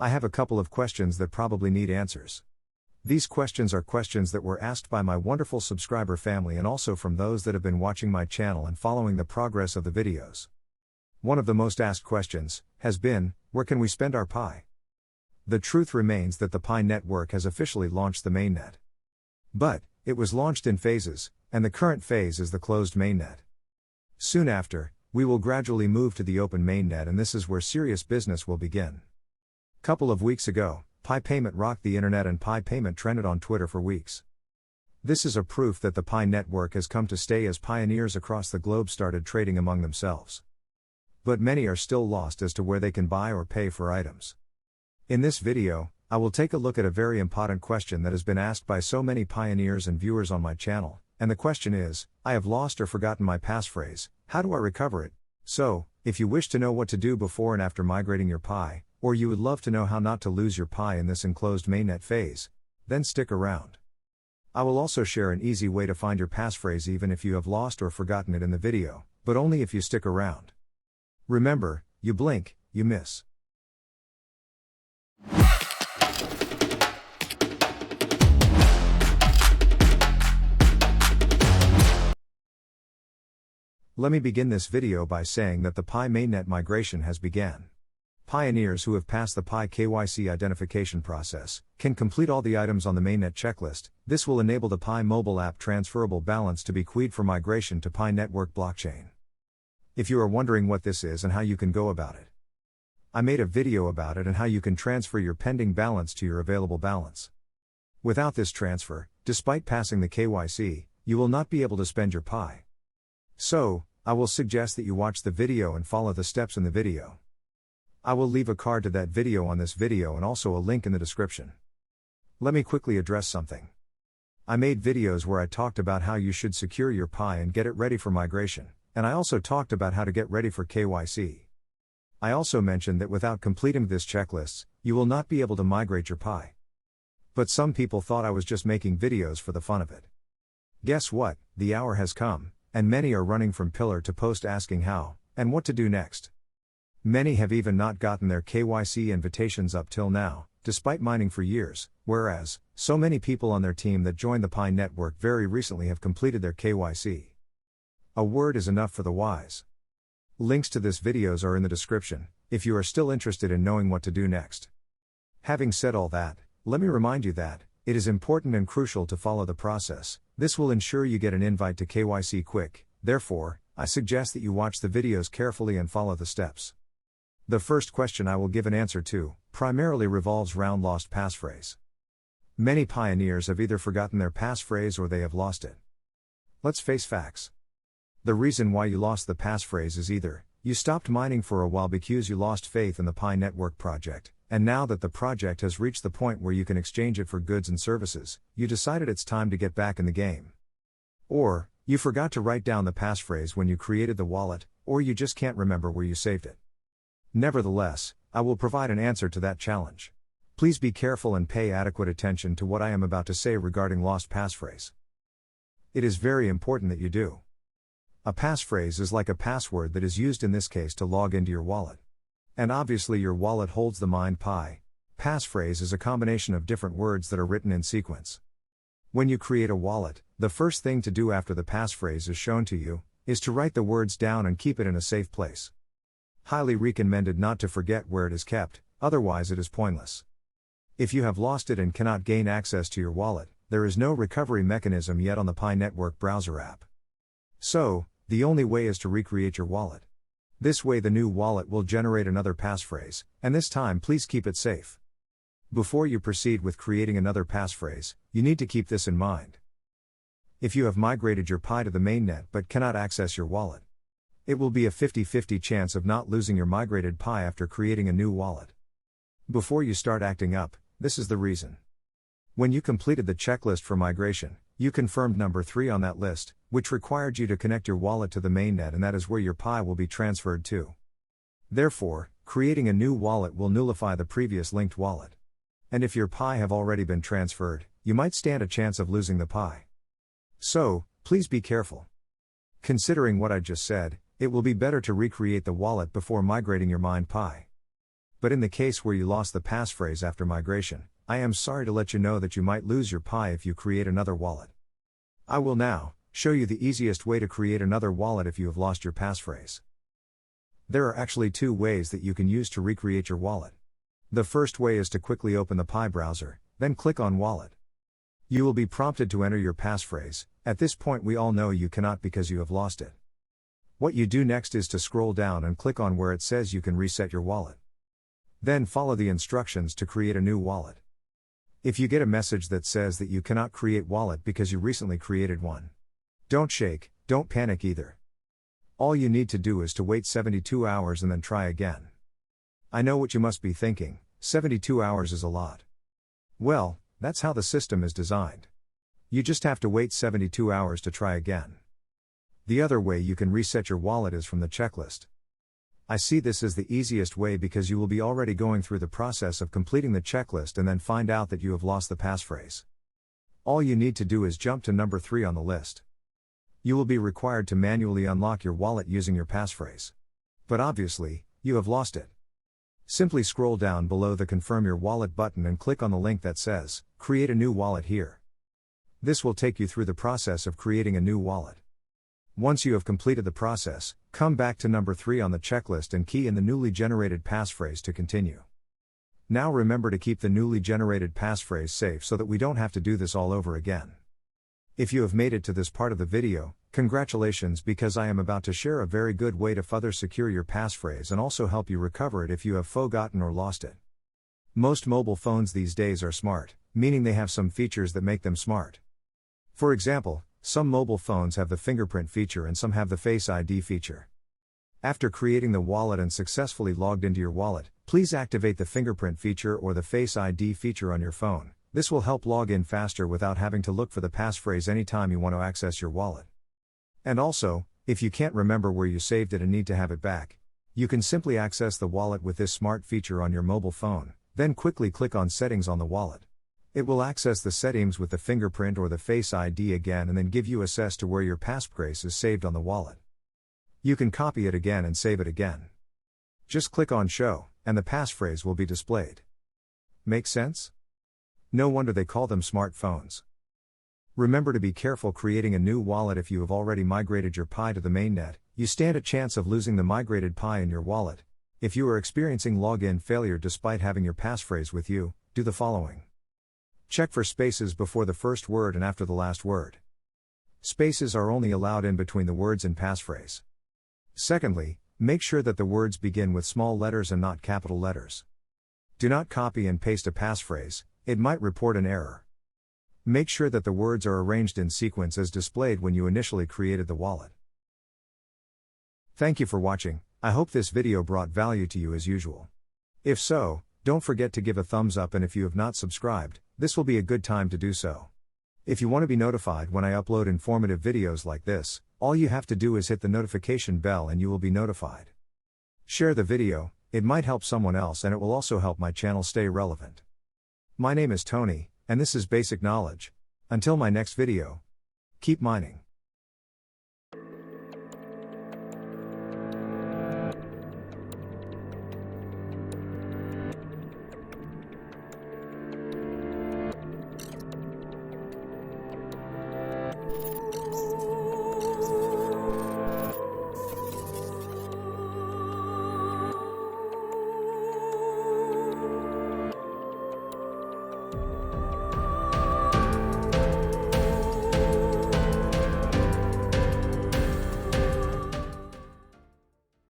I have a couple of questions that probably need answers. These questions are questions that were asked by my wonderful subscriber family and also from those that have been watching my channel and following the progress of the videos. One of the most asked questions has been, where can we spend our Pi? The truth remains that the Pi network has officially launched the Mainnet. But, it was launched in phases, and the current phase is the closed Mainnet. Soon after, we will gradually move to the open Mainnet, and this is where serious business will begin. Couple of weeks ago, Pi payment rocked the internet and Pi payment trended on Twitter for weeks. This is a proof that the Pi network has come to stay as pioneers across the globe started trading among themselves. But many are still lost as to where they can buy or pay for items. In this video, I will take a look at a very important question that has been asked by so many pioneers and viewers on my channel, and the question is, I have lost or forgotten my passphrase, how do I recover it? So, if you wish to know what to do before and after migrating your Pi, or you would love to know how not to lose your Pi in this enclosed Mainnet phase, then stick around. I will also share an easy way to find your passphrase even if you have lost or forgotten it in the video, but only if you stick around. Remember, you blink, you miss. Let me begin this video by saying that the Pi Mainnet migration has began. Pioneers who have passed the Pi KYC identification process can complete all the items on the Mainnet checklist. This will enable the Pi mobile app transferable balance to be queued for migration to Pi network blockchain. If you are wondering what this is and how you can go about it, I made a video about it and how you can transfer your pending balance to your available balance. Without this transfer, despite passing the KYC, you will not be able to spend your Pi. So, I will suggest that you watch the video and follow the steps in the video. I will leave a card to that video on this video and also a link in the description. Let me quickly address something. I made videos where I talked about how you should secure your Pi and get it ready for migration, and I also talked about how to get ready for KYC. I also mentioned that without completing this checklist, you will not be able to migrate your Pi. But some people thought I was just making videos for the fun of it. Guess what, the hour has come, and many are running from pillar to post asking how, and what to do next. Many have even not gotten their KYC invitations up till now, despite mining for years, whereas, so many people on their team that joined the Pi network very recently have completed their KYC. A word is enough for the wise. Links to this videos are in the description, if you are still interested in knowing what to do next. Having said all that, let me remind you that, it is important and crucial to follow the process. This will ensure you get an invite to KYC quick, therefore, I suggest that you watch the videos carefully and follow the steps. The first question I will give an answer to, primarily revolves around lost passphrase. Many pioneers have either forgotten their passphrase or they have lost it. Let's face facts. The reason why you lost the passphrase is either, you stopped mining for a while because you lost faith in the Pi network project, and now that the project has reached the point where you can exchange it for goods and services, you decided it's time to get back in the game. Or, you forgot to write down the passphrase when you created the wallet, or you just can't remember where you saved it. Nevertheless, I will provide an answer to that challenge. Please be careful and pay adequate attention to what I am about to say regarding lost passphrase. It is very important that you do. A passphrase is like a password that is used in this case to log into your wallet. And obviously your wallet holds the mined Pi. Passphrase is a combination of different words that are written in sequence. When you create a wallet, the first thing to do after the passphrase is shown to you, is to write the words down and keep it in a safe place. Highly recommended not to forget where it is kept, otherwise it is pointless. If you have lost it and cannot gain access to your wallet, there is no recovery mechanism yet on the Pi network browser app. So, the only way is to recreate your wallet. This way the new wallet will generate another passphrase, and this time please keep it safe. Before you proceed with creating another passphrase, you need to keep this in mind. If you have migrated your Pi to the Mainnet but cannot access your wallet, it will be a 50-50 chance of not losing your migrated Pi after creating a new wallet. Before you start acting up, this is the reason. When you completed the checklist for migration, you confirmed number 3 on that list, which required you to connect your wallet to the Mainnet, and that is where your Pi will be transferred to. Therefore, creating a new wallet will nullify the previous linked wallet. And if your Pi have already been transferred, you might stand a chance of losing the Pi. So, please be careful. Considering what I just said, it will be better to recreate the wallet before migrating your mined Pi. But in the case where you lost the passphrase after migration, I am sorry to let you know that you might lose your Pi if you create another wallet. I will now show you the easiest way to create another wallet if you have lost your passphrase. There are actually two ways that you can use to recreate your wallet. The first way is to quickly open the Pi browser, then click on Wallet. You will be prompted to enter your passphrase. At this point we all know you cannot because you have lost it. What you do next is to scroll down and click on where it says you can reset your wallet. Then follow the instructions to create a new wallet. If you get a message that says that you cannot create wallet because you recently created one, don't shake, don't panic either. All you need to do is to wait 72 hours and then try again. I know what you must be thinking, 72 hours is a lot. Well, that's how the system is designed. You just have to wait 72 hours to try again. The other way you can reset your wallet is from the checklist. I see this as the easiest way because you will be already going through the process of completing the checklist and then find out that you have lost the passphrase. All you need to do is jump to number 3 on the list. You will be required to manually unlock your wallet using your passphrase. But obviously, you have lost it. Simply scroll down below the Confirm Your Wallet button and click on the link that says, Create a new wallet here. This will take you through the process of creating a new wallet. Once you have completed the process, come back to number 3 on the checklist and key in the newly generated passphrase to continue. Now remember to keep the newly generated passphrase safe so that we don't have to do this all over again. If you have made it to this part of the video, congratulations, because I am about to share a very good way to further secure your passphrase and also help you recover it if you have forgotten or lost it. Most mobile phones these days are smart, meaning they have some features that make them smart. For example, some mobile phones have the fingerprint feature and some have the Face ID feature. After creating the wallet and successfully logged into your wallet, please activate the fingerprint feature or the Face ID feature on your phone. This will help log in faster without having to look for the passphrase anytime you want to access your wallet. And also, if you can't remember where you saved it and need to have it back, you can simply access the wallet with this smart feature on your mobile phone, then quickly click on Settings on the wallet. It will access the settings with the fingerprint or the Face ID again and then give you access to where your passphrase is saved on the wallet. You can copy it again and save it again. Just click on Show, and the passphrase will be displayed. Make sense? No wonder they call them smartphones. Remember to be careful creating a new wallet if you have already migrated your Pi to the Mainnet. You stand a chance of losing the migrated Pi in your wallet. If you are experiencing login failure despite having your passphrase with you, do the following. Check for spaces before the first word and after the last word. Spaces are only allowed in between the words in passphrase. Secondly, make sure that the words begin with small letters and not capital letters. Do not copy and paste a passphrase, it might report an error. Make sure that the words are arranged in sequence as displayed when you initially created the wallet. Thank you for watching. I hope this video brought value to you as usual. If so, don't forget to give a thumbs up, and if you have not subscribed, this will be a good time to do so. If you want to be notified when I upload informative videos like this, all you have to do is hit the notification bell and you will be notified. Share the video, it might help someone else and it will also help my channel stay relevant. My name is Tony, and this is Basic Knowledge. Until my next video, keep mining.